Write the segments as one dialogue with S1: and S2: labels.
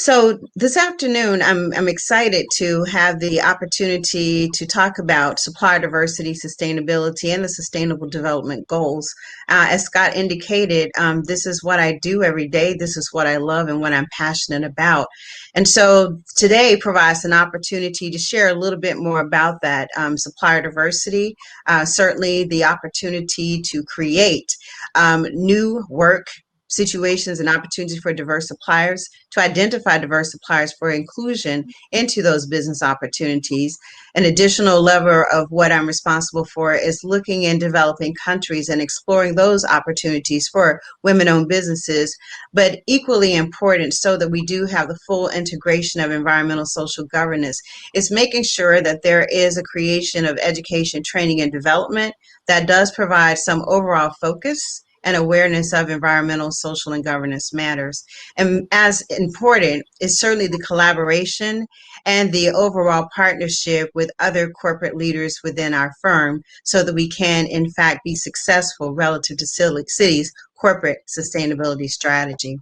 S1: So this afternoon, I'm excited to have the opportunity to talk about supplier diversity, sustainability, and the Sustainable Development Goals. As Scott indicated, this is what I do every day. This is what I love and what I'm passionate about. And so today provides an opportunity to share a little bit more about that supplier diversity, certainly the opportunity to create new work situations and opportunities for diverse suppliers, to identify diverse suppliers for inclusion into those business opportunities. An additional lever of what I'm responsible for is looking in developing countries and exploring those opportunities for women-owned businesses, but equally important so that we do have the full integration of environmental social governance is making sure that there is a creation of education, training, and development that does provide some overall focus and awareness of environmental, social, and governance matters. And as important is certainly the collaboration and the overall partnership with other corporate leaders within our firm so that we can, in fact, be successful relative to City's corporate sustainability strategy.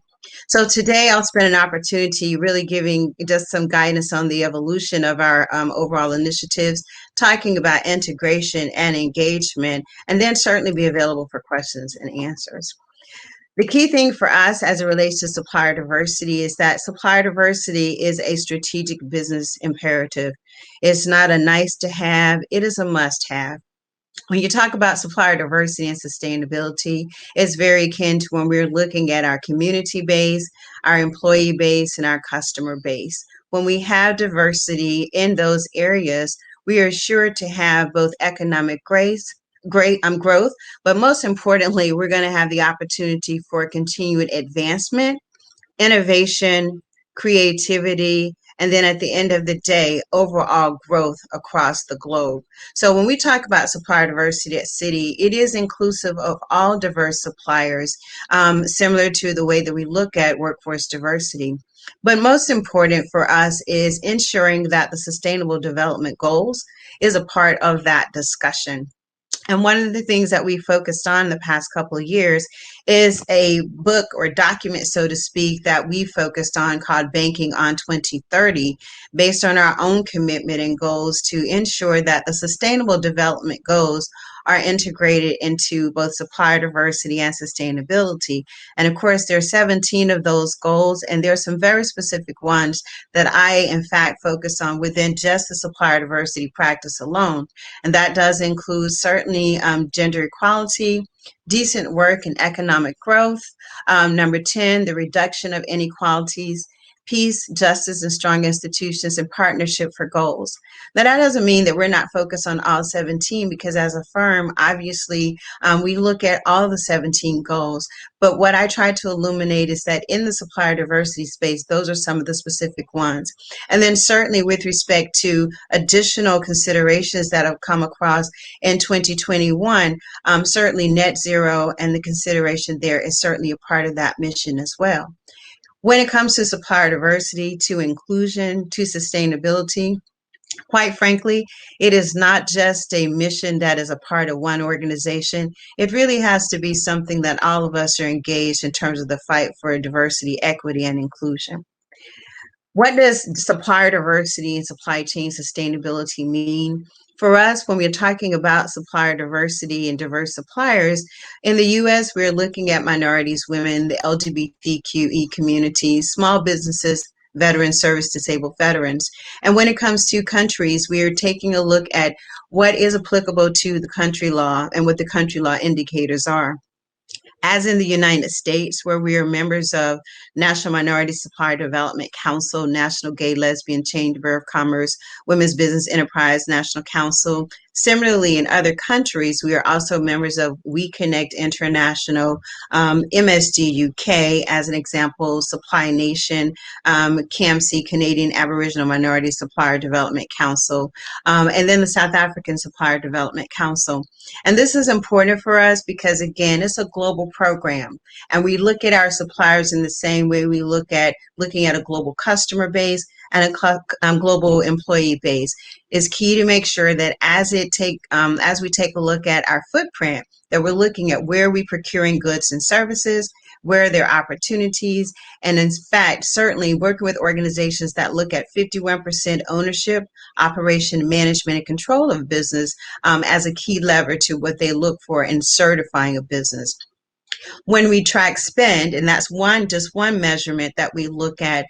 S1: So today I'll spend an opportunity really giving just some guidance on the evolution of our overall initiatives, talking about integration and engagement, and then certainly be available for questions and answers. The key thing for us as it relates to supplier diversity is that supplier diversity is a strategic business imperative. It's not a nice to have, it is a must have. When you talk about supplier diversity and sustainability, it's very akin to when we're looking at our community base, our employee base, and our customer base. When we have diversity in those areas, we are sure to have both economic growth, but most importantly, we're going to have the opportunity for continued advancement, innovation, creativity, and then at the end of the day, overall growth across the globe. So when we talk about supplier diversity at Citi, it is inclusive of all diverse suppliers, similar to the way that we look at workforce diversity. But most important for us is ensuring that the Sustainable Development Goals is a part of that discussion. And one of the things that we focused on the past couple of years is a book or document, so to speak, that we focused on called Banking on 2030, based on our own commitment and goals to ensure that the Sustainable Development Goals are integrated into both supplier diversity and sustainability. And of course, there are 17 of those goals, and there are some very specific ones that I, in fact, focus on within just the supplier diversity practice alone. And that does include certainly gender equality, decent work and economic growth. Number 10, the reduction of inequalities, peace, justice, and strong institutions, and partnership for goals. Now, that doesn't mean that we're not focused on all 17, because as a firm, obviously, we look at all the 17 goals. But what I try to illuminate is that in the supplier diversity space, those are some of the specific ones. And then certainly with respect to additional considerations that have come across in 2021, certainly net zero and the consideration there is certainly a part of that mission as well. When it comes to supplier diversity, to inclusion, to sustainability, quite frankly, it is not just a mission that is a part of one organization. It really has to be something that all of us are engaged in terms of the fight for diversity, equity, and inclusion. What does supplier diversity and supply chain sustainability mean? For us, when we're talking about supplier diversity and diverse suppliers, in the US, we're looking at minorities, women, the LGBTQE communities, small businesses, veterans, service disabled veterans. And when it comes to countries, we are taking a look at what is applicable to the country law and what the country law indicators are. As in the United States, where we are members of National Minority Supplier Development Council, National Gay Lesbian Chamber of Commerce, Women's Business Enterprise National Council. Similarly, in other countries, we are also members of We Connect International, MSD UK, as an example, Supply Nation, CAMC, Canadian Aboriginal Minority Supplier Development Council, and then the South African Supplier Development Council. And this is important for us because, again, it's a global program, and we look at our suppliers in the same way we looking at a global customer base and a global employee base. Is key to make sure that as we take a look at our footprint, that we're looking at where we're procuring goods and services, where are there opportunities, and in fact, certainly working with organizations that look at 51% ownership, operation, management, and control of business as a key lever to what they look for in certifying a business. When we track spend, and that's just one measurement that we look at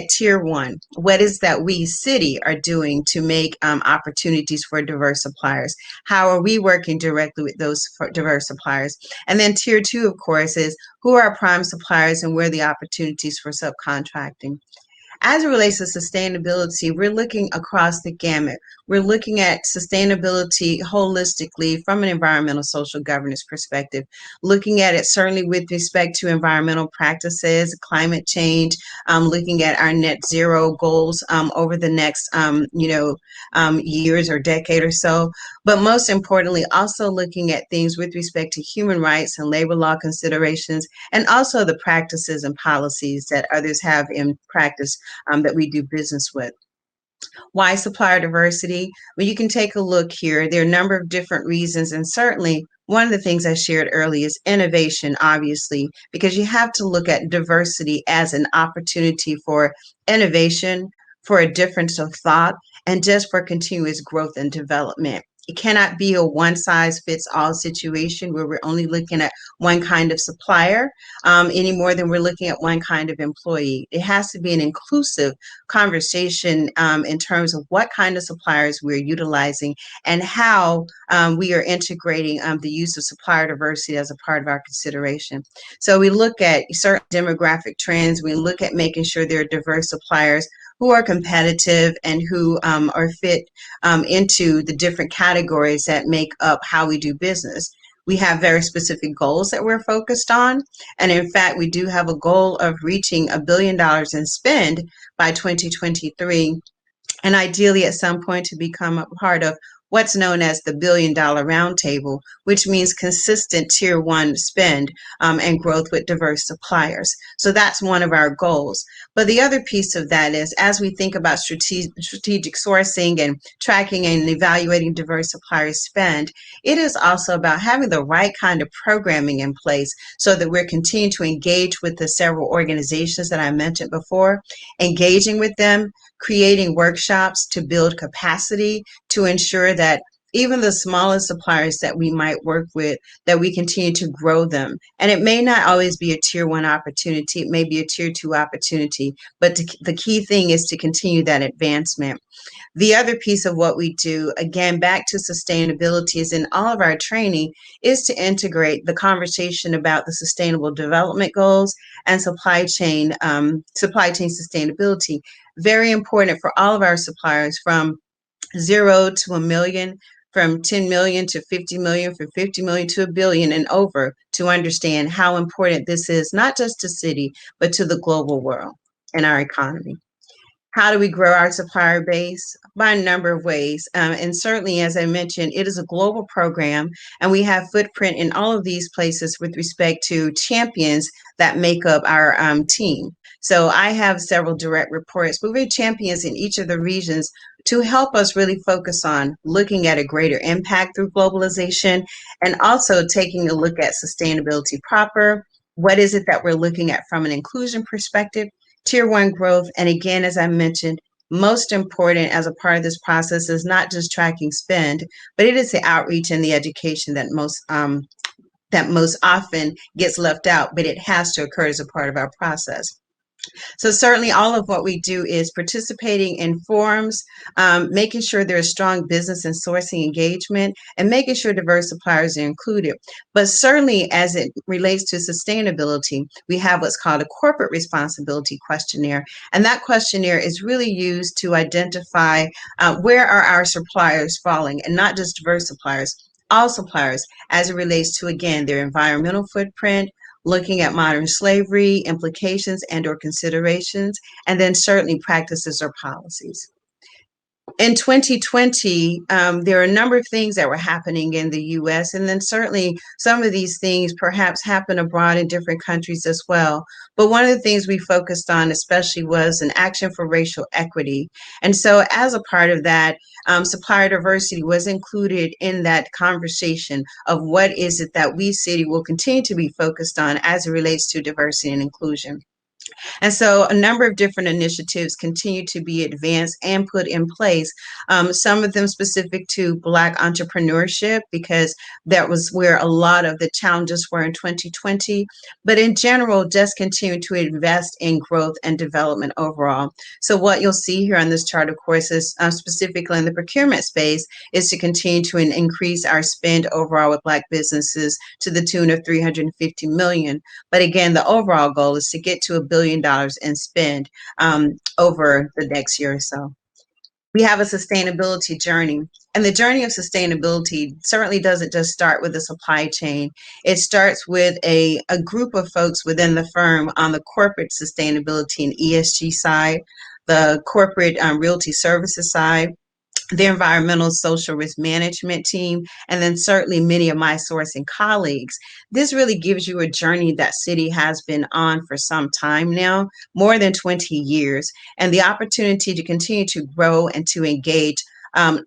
S1: tier one. What is that we city are doing to make opportunities for diverse suppliers? How are we working directly with those diverse suppliers? And then tier two, of course, is who are our prime suppliers and where are the opportunities for subcontracting? As it relates to sustainability, we're looking across the gamut. We're looking at sustainability holistically from an environmental social governance perspective, looking at it certainly with respect to environmental practices, climate change, looking at our net zero goals over the next, years or decade or so. But most importantly, also looking at things with respect to human rights and labor law considerations, and also the practices and policies that others have in practice that we do business with. Why supplier diversity? Well, you can take a look here. There are a number of different reasons, and certainly one of the things I shared earlier is innovation, obviously, because you have to look at diversity as an opportunity for innovation, for a difference of thought, and just for continuous growth and development. It cannot be a one size fits all situation where we're only looking at one kind of supplier any more than we're looking at one kind of employee. It has to be an inclusive conversation in terms of what kind of suppliers we're utilizing and how we are integrating the use of supplier diversity as a part of our consideration. So we look at certain demographic trends, we look at making sure there are diverse suppliers who are competitive and who are fit into the different categories that make up how we do business. We have very specific goals that we're focused on. And in fact, we do have a goal of reaching $1 billion in spend by 2023, and ideally at some point to become a part of what's known as the $1 billion roundtable, which means consistent tier one spend and growth with diverse suppliers. So that's one of our goals. But the other piece of that is as we think about strategic sourcing and tracking and evaluating diverse supplier spend, it is also about having the right kind of programming in place so that we're continuing to engage with the several organizations that I mentioned before, engaging with them, creating workshops to build capacity to ensure that even the smallest suppliers that we might work with, that we continue to grow them. And it may not always be a tier one opportunity, it may be a tier two opportunity, but the key thing is to continue that advancement. The other piece of what we do, again, back to sustainability, is in all of our training, is to integrate the conversation about the sustainable development goals and supply chain sustainability. Very important for all of our suppliers from 0 to $1 million, from 10 million to 50 million, from 50 million to $1 billion and over, to understand how important this is, not just to city, but to the global world and our economy. How do we grow our supplier base? By a number of ways. And certainly, as I mentioned, it is a global program, and we have footprint in all of these places with respect to champions that make up our team. So I have several direct reports, but we have champions in each of the regions to help us really focus on looking at a greater impact through globalization and also taking a look at sustainability proper. What is it that we're looking at from an inclusion perspective? Tier one growth, and again, as I mentioned, most important as a part of this process is not just tracking spend, but it is the outreach and the education that most often gets left out, but it has to occur as a part of our process. So certainly all of what we do is participating in forums, making sure there's strong business and sourcing engagement, and making sure diverse suppliers are included. But certainly as it relates to sustainability, we have what's called a corporate responsibility questionnaire. And that questionnaire is really used to identify where are our suppliers falling, and not just diverse suppliers, all suppliers, as it relates to, again, their environmental footprint, looking at modern slavery, implications and or considerations, and then certainly practices or policies. In 2020, there are a number of things that were happening in the US, and then certainly some of these things perhaps happen abroad in different countries as well. But one of the things we focused on, especially, was an action for racial equity. And so, as a part of that, supplier diversity was included in that conversation of what is it that we city will continue to be focused on as it relates to diversity and inclusion. And so a number of different initiatives continue to be advanced and put in place. Some of them specific to Black entrepreneurship, because that was where a lot of the challenges were in 2020. But in general, just continue to invest in growth and development overall. So what you'll see here on this chart, of course, is specifically in the procurement space, is to continue to increase our spend overall with Black businesses to the tune of 350 million. But again, the overall goal is to get to $1 billion in spend over the next year or so. We have a sustainability journey. And the journey of sustainability certainly doesn't just start with the supply chain. It starts with a group of folks within the firm on the corporate sustainability and ESG side, the corporate realty services side, the environmental social risk management team, and then certainly many of my sourcing colleagues. This really gives you a journey that Citi has been on for some time now, more than 20 years, and the opportunity to continue to grow and to engage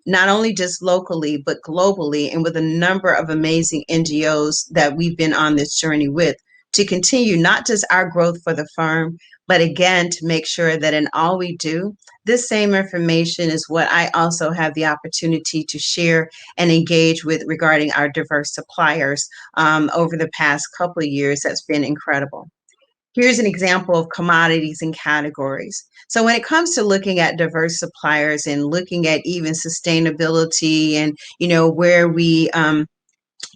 S1: not only just locally, but globally, and with a number of amazing NGOs that we've been on this journey with, to continue not just our growth for the firm, but again, to make sure that in all we do, this same information is what I also have the opportunity to share and engage with regarding our diverse suppliers over the past couple of years. That's been incredible. Here's an example of commodities and categories. So when it comes to looking at diverse suppliers and looking at even sustainability and, where we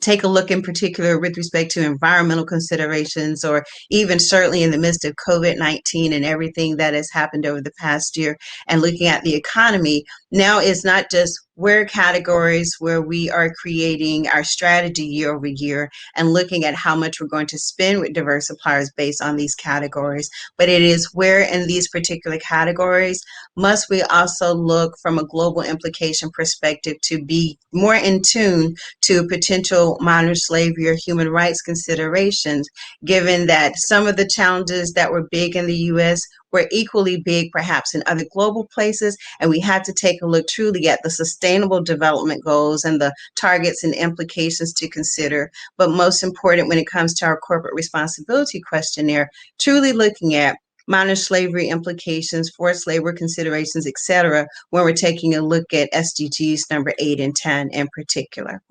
S1: take a look in particular with respect to environmental considerations, or even certainly in the midst of COVID-19 and everything that has happened over the past year, and looking at the economy, now it's not just where categories where we are creating our strategy year over year and looking at how much we're going to spend with diverse suppliers based on these categories, but it is where in these particular categories must we also look from a global implication perspective to be more in tune to potential modern slavery or human rights considerations, given that some of the challenges that were big in the US were equally big perhaps in other global places, and we had to take a look truly at the sustainable development goals and the targets and implications to consider. But most important, when it comes to our corporate responsibility questionnaire, truly looking at modern slavery implications, forced labor considerations, etc., when we're taking a look at SDGs number 8 and 10 in particular.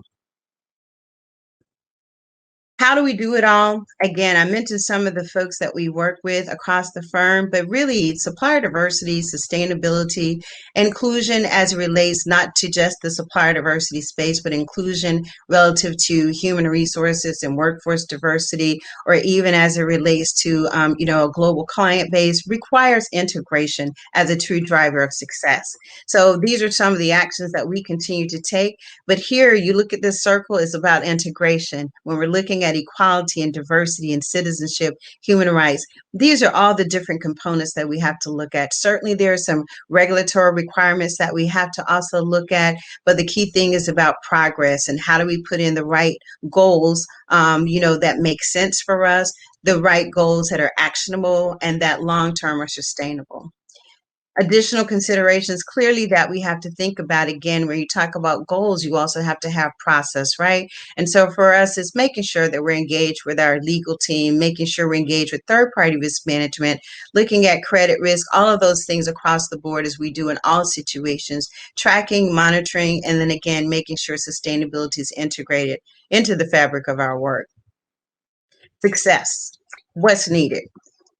S1: How do we do it all? Again, I mentioned some of the folks that we work with across the firm, but really supplier diversity, sustainability, inclusion as it relates not to just the supplier diversity space, but inclusion relative to human resources and workforce diversity, or even as it relates to a global client base, requires integration as a true driver of success. So these are some of the actions that we continue to take. But here you look at this circle, is about integration. When we're looking at equality and diversity and citizenship, human rights, these are all the different components that we have to look at. Certainly there are some regulatory requirements that we have to also look at, but the key thing is about progress and how do we put in the right goals, that make sense for us, the right goals that are actionable and that long-term are sustainable. Additional considerations clearly that we have to think about. Again, when you talk about goals, you also have to have process, right? And so for us, it's making sure that we're engaged with our legal team, making sure we're engaged with third-party risk management, looking at credit risk, all of those things across the board as we do in all situations, tracking, monitoring, and then again, making sure sustainability is integrated into the fabric of our work. Success. What's needed?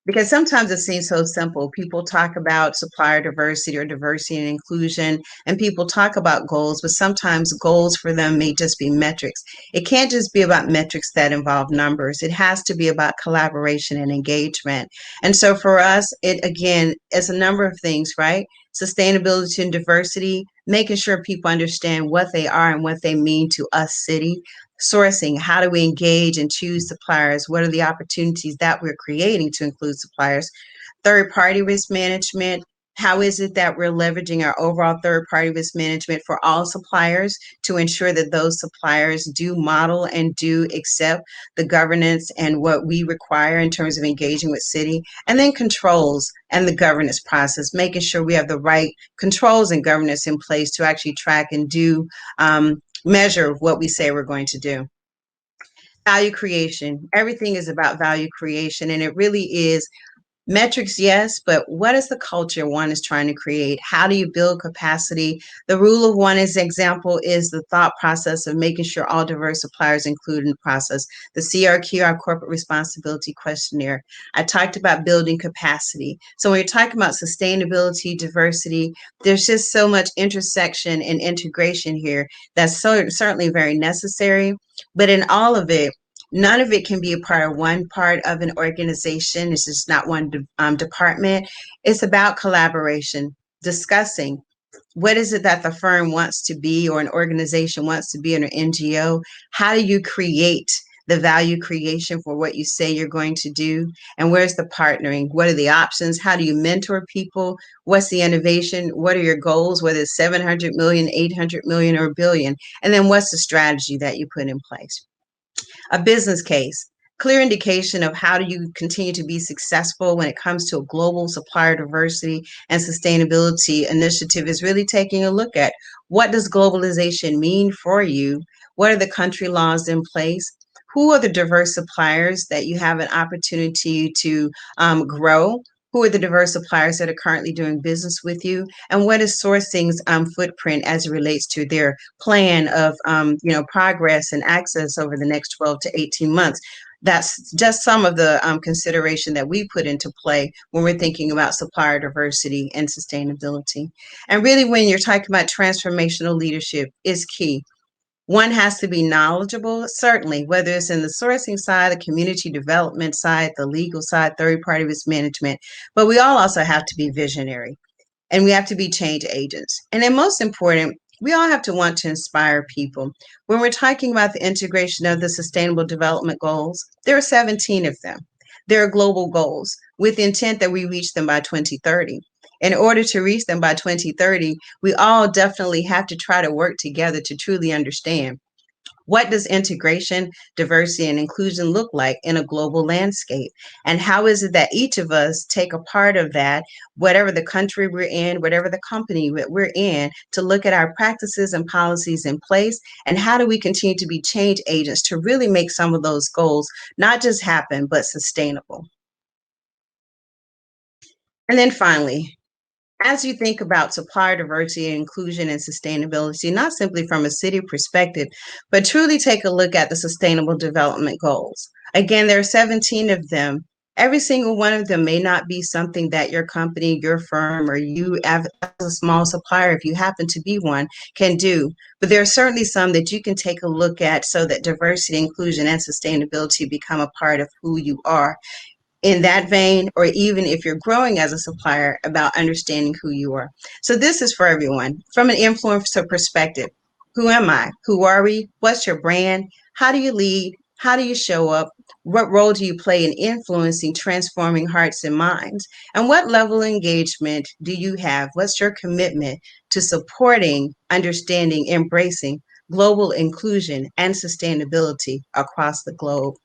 S1: Because sometimes it seems so simple. People talk about supplier diversity or diversity and inclusion, and people talk about goals, but sometimes goals for them may just be metrics. It can't just be about metrics that involve numbers. It has to be about collaboration and engagement. And so for us, it again is a number of things, right? Sustainability and diversity, making sure people understand what they are and what they mean to us, Citi. Sourcing, how do we engage and choose suppliers? What are the opportunities that we're creating to include suppliers? Third-party risk management, How is it that we're leveraging our overall third-party risk management for all suppliers to ensure that those suppliers do model and do accept the governance and what we require in terms of engaging with city? And then controls and the governance process, making sure we have the right controls and governance in place to actually track and do measure what we say we're going to do. Value creation. Everything is about value creation, and it really is metrics, yes, but what is the culture one is trying to create? How do you build capacity? The rule of one is example is the thought process of making sure all diverse suppliers included in the process. The CRQ, our corporate responsibility questionnaire. I talked about building capacity. So when you're talking about sustainability, diversity, there's just so much intersection and integration here that's certainly very necessary. But in all of it, none of it can be a part of one part of an organization. It's just not one department. It's about collaboration, discussing what is it that the firm wants to be or an organization wants to be in an NGO. How do you create the value creation for what you say you're going to do? And where's the partnering? What are the options? How do you mentor people? What's the innovation? What are your goals, whether it's 700 million, 800 million, or a billion? And then what's the strategy that you put in place? A business case, clear indication of how do you continue to be successful when it comes to a global supplier diversity and sustainability initiative is really taking a look at what does globalization mean for you? What are the country laws in place? Who are the diverse suppliers that you have an opportunity to grow? Who are the diverse suppliers that are currently doing business with you? And what is sourcing's footprint as it relates to their plan of progress and access over the next 12 to 18 months? That's just some of the consideration that we put into play when we're thinking about supplier diversity and sustainability. And really, when you're talking about transformational leadership, is key. One has to be knowledgeable, certainly, whether it's in the sourcing side, the community development side, the legal side, third party risk management, but we all also have to be visionary and we have to be change agents. And then most important, we all have to want to inspire people. When we're talking about the integration of the Sustainable Development Goals, there are 17 of them. There are global goals with the intent that we reach them by 2030. In order to reach them by 2030, we all definitely have to try to work together to truly understand what does integration, diversity, and inclusion look like in a global landscape? And how is it that each of us take a part of that, whatever the country we're in, whatever the company that we're in, to look at our practices and policies in place? And how do we continue to be change agents to really make some of those goals not just happen, but sustainable? And then finally, as you think about supplier diversity and inclusion and sustainability, not simply from a city perspective, but truly take a look at the Sustainable Development Goals. Again, there are 17 of them. Every single one of them may not be something that your company, your firm, or you as a small supplier, if you happen to be one, can do. But there are certainly some that you can take a look at so that diversity, inclusion, and sustainability become a part of who you are in that vein, or even if you're growing as a supplier, about understanding who you are. So this is for everyone. From an influencer perspective, who am I? Who are we? What's your brand? How do you lead? How do you show up? What role do you play in influencing, transforming hearts and minds? And what level of engagement do you have? What's your commitment to supporting, understanding, embracing global inclusion and sustainability across the globe?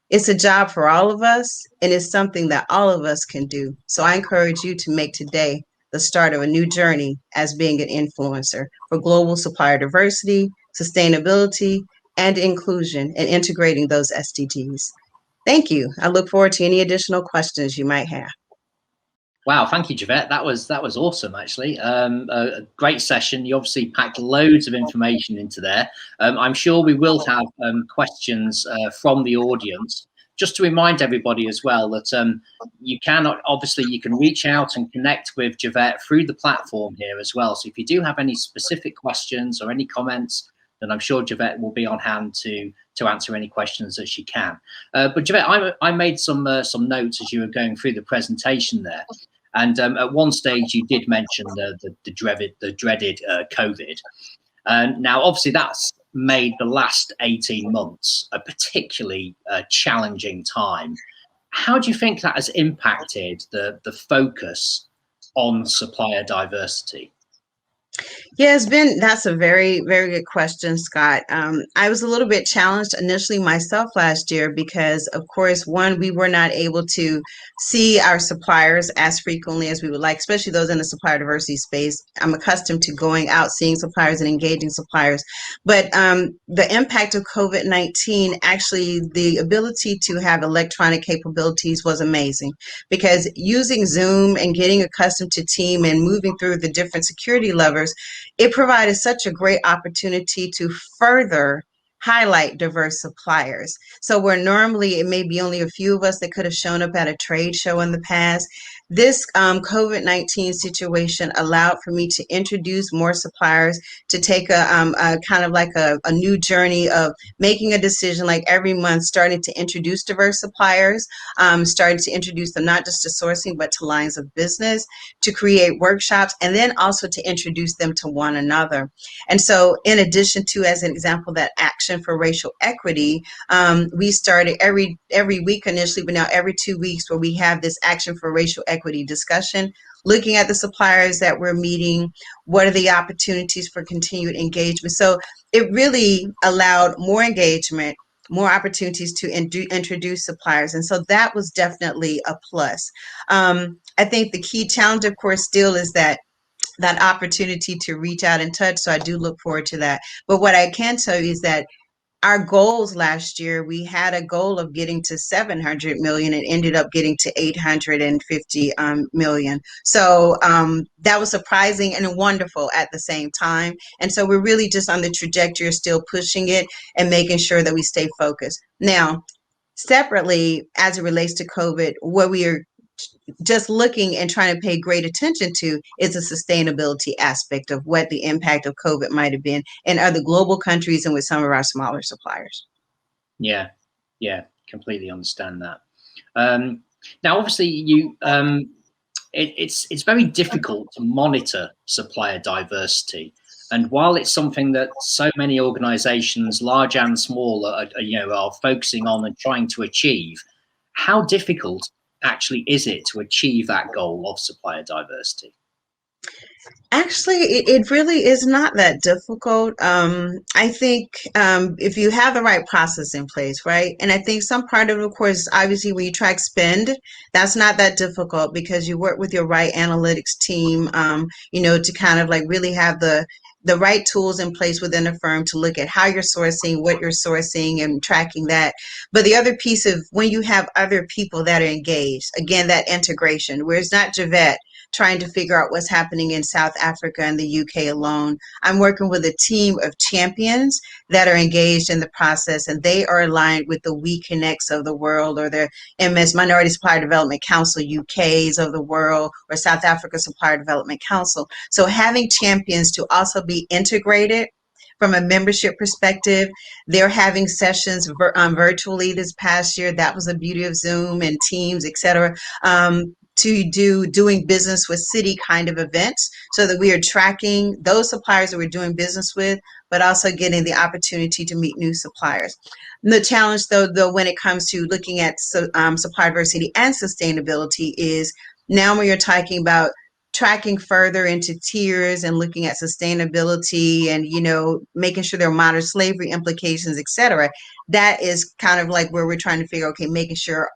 S1: It's a job for all of us, and it's something that all of us can do. So I encourage you to make today the start of a new journey as being an influencer for global supplier diversity, sustainability, and inclusion, and integrating those SDGs. Thank you. I look forward to any additional questions you might have.
S2: Wow, thank you, Javette. That was awesome, actually. A great session. You obviously packed loads of information into there. I'm sure we will have questions from the audience. Just to remind everybody as well that you can reach out and connect with Javette through the platform here as well. So if you do have any specific questions or any comments, then I'm sure Javette will be on hand to answer any questions that she can. But Javette, I made some notes as you were going through the presentation there. And at one stage, you did mention the dreaded COVID. Now, obviously, that's made the last 18 months a particularly challenging time. How do you think that has impacted the focus on supplier diversity?
S1: Yeah, that's a very, very good question, Scott. I was a little bit challenged initially myself last year because, of course, one, we were not able to see our suppliers as frequently as we would like, especially those in the supplier diversity space. I'm accustomed to going out, seeing suppliers and engaging suppliers. But the impact of COVID-19, actually, the ability to have electronic capabilities was amazing because using Zoom and getting accustomed to team and moving through the different security levers, it provided such a great opportunity to further highlight diverse suppliers. So where normally it may be only a few of us that could have shown up at a trade show in the past, this COVID-19 situation allowed for me to introduce more suppliers, to take a kind of like a new journey of making a decision like every month, starting to introduce diverse suppliers, starting to introduce them not just to sourcing, but to lines of business, to create workshops, and then also to introduce them to one another. And so in addition to, as an example, that action for racial equity, we started every week initially, but now every 2 weeks, where we have this action for racial equity discussion, looking at the suppliers that we're meeting, what are the opportunities for continued engagement. So it really allowed more engagement, more opportunities to introduce suppliers. And so that was definitely a plus. I think the key challenge, of course, still is that opportunity to reach out and touch. So I do look forward to that. But what I can tell you is that our goals last year, we had a goal of getting to 700 million and ended up getting to 850 million. So that was surprising and wonderful at the same time. And so we're really just on the trajectory of still pushing it and making sure that we stay focused. Now, separately, as it relates to COVID, what we are just looking and trying to pay great attention to is the sustainability aspect of what the impact of COVID might have been in other global countries and with some of our smaller suppliers.
S2: Yeah, completely understand that. Now, obviously, it's very difficult to monitor supplier diversity. And while it's something that so many organizations, large and small, are focusing on and trying to achieve, how difficult actually is it to achieve that goal of supplier diversity?
S1: Actually, it really is not that difficult. I think if you have the right process in place, right? And I think some part of it, of course, obviously when you track spend, that's not that difficult because you work with your right analytics team, to kind of like really have the right tools in place within a firm to look at how you're sourcing, what you're sourcing, and tracking that. But the other piece of when you have other people that are engaged, again, that integration, where it's not Javette trying to figure out what's happening in South Africa and the UK alone. I'm working with a team of champions that are engaged in the process, and they are aligned with the We Connects of the world, or the MS Minority Supplier Development Council UKs of the world, or South Africa Supplier Development Council. So having champions to also be integrated from a membership perspective. They're having sessions virtually this past year. That was the beauty of Zoom and Teams, et cetera. To doing business with city kind of events, so that we are tracking those suppliers that we're doing business with, but also getting the opportunity to meet new suppliers. And the challenge, though, when it comes to looking at supplier diversity and sustainability is now when you're talking about tracking further into tiers and looking at sustainability and, making sure there are modern slavery implications, et cetera, that is kind of like where we're trying to figure, okay, making sure,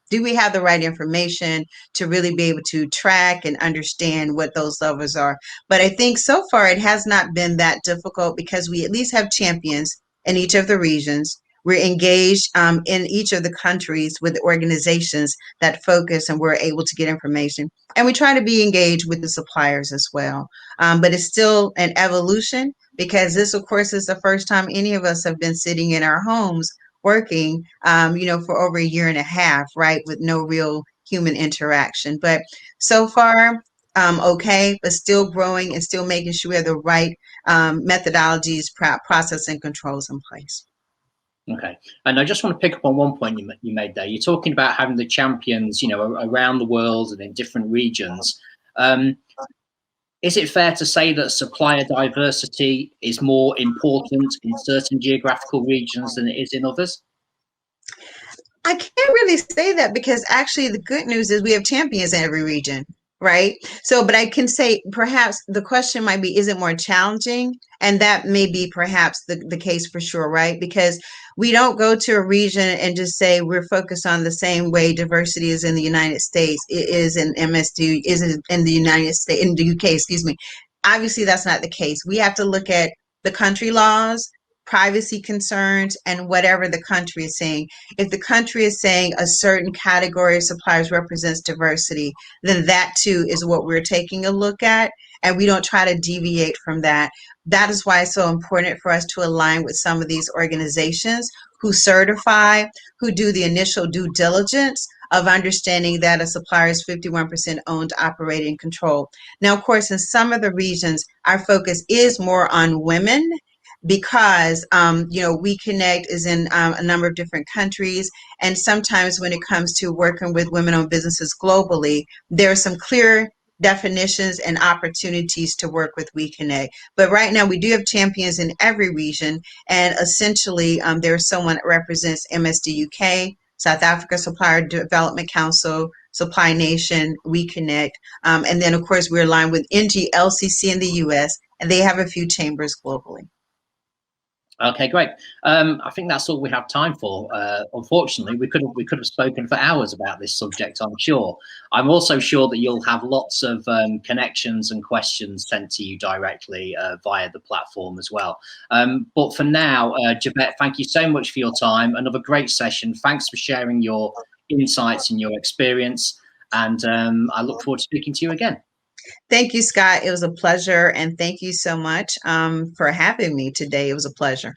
S1: do we have the right information to really be able to track and understand what those levels are? But I think so far it has not been that difficult because we at least have champions in each of the regions. We're engaged in each of the countries with organizations that focus, and we're able to get information. And we try to be engaged with the suppliers as well. But it's still an evolution because this, of course, is the first time any of us have been sitting in our homes working, for over a year and a half, right, with no real human interaction. But so far, okay, but still growing and still making sure we have the right methodologies, process, and controls in place.
S2: Okay, and I just want to pick up on one point you made there. You're talking about having the champions, around the world and in different regions. Is it fair to say that supplier diversity is more important in certain geographical regions than it is in others?
S1: I can't really say that because actually the good news is we have champions in every region, right? So, but I can say perhaps the question might be, is it more challenging? And that may be perhaps the case for sure, right? Because we don't go to a region and just say we're focused on the same way diversity is in the United States, it is in MSD, is in the United States, in the UK, excuse me. Obviously, that's not the case. We have to look at the country laws, privacy concerns, and whatever the country is saying. If the country is saying a certain category of suppliers represents diversity, then that too is what we're taking a look at. And we don't try to deviate from that. That is why it's so important for us to align with some of these organizations who certify, who do the initial due diligence of understanding that a supplier is 51% owned, operated, and controlled. Now, of course, in some of the regions, our focus is more on women because We Connect is in a number of different countries, and sometimes when it comes to working with women-owned businesses globally, there are some clear definitions and opportunities to work with We Connect. But right now, we do have champions in every region, and essentially, there's someone that represents MSD UK, South Africa Supplier Development Council, Supply Nation, We Connect, and then of course we're aligned with NGLCC in the US, and they have a few chambers globally.
S2: Okay, great. I think that's all we have time for. Unfortunately, we could have spoken for hours about this subject, I'm sure. I'm also sure that you'll have lots of connections and questions sent to you directly via the platform as well. But for now, Javette, thank you so much for your time. Another great session. Thanks for sharing your insights and your experience. And I look forward to speaking to you again.
S1: Thank you, Scott. It was a pleasure. And thank you so much for having me today. It was a pleasure.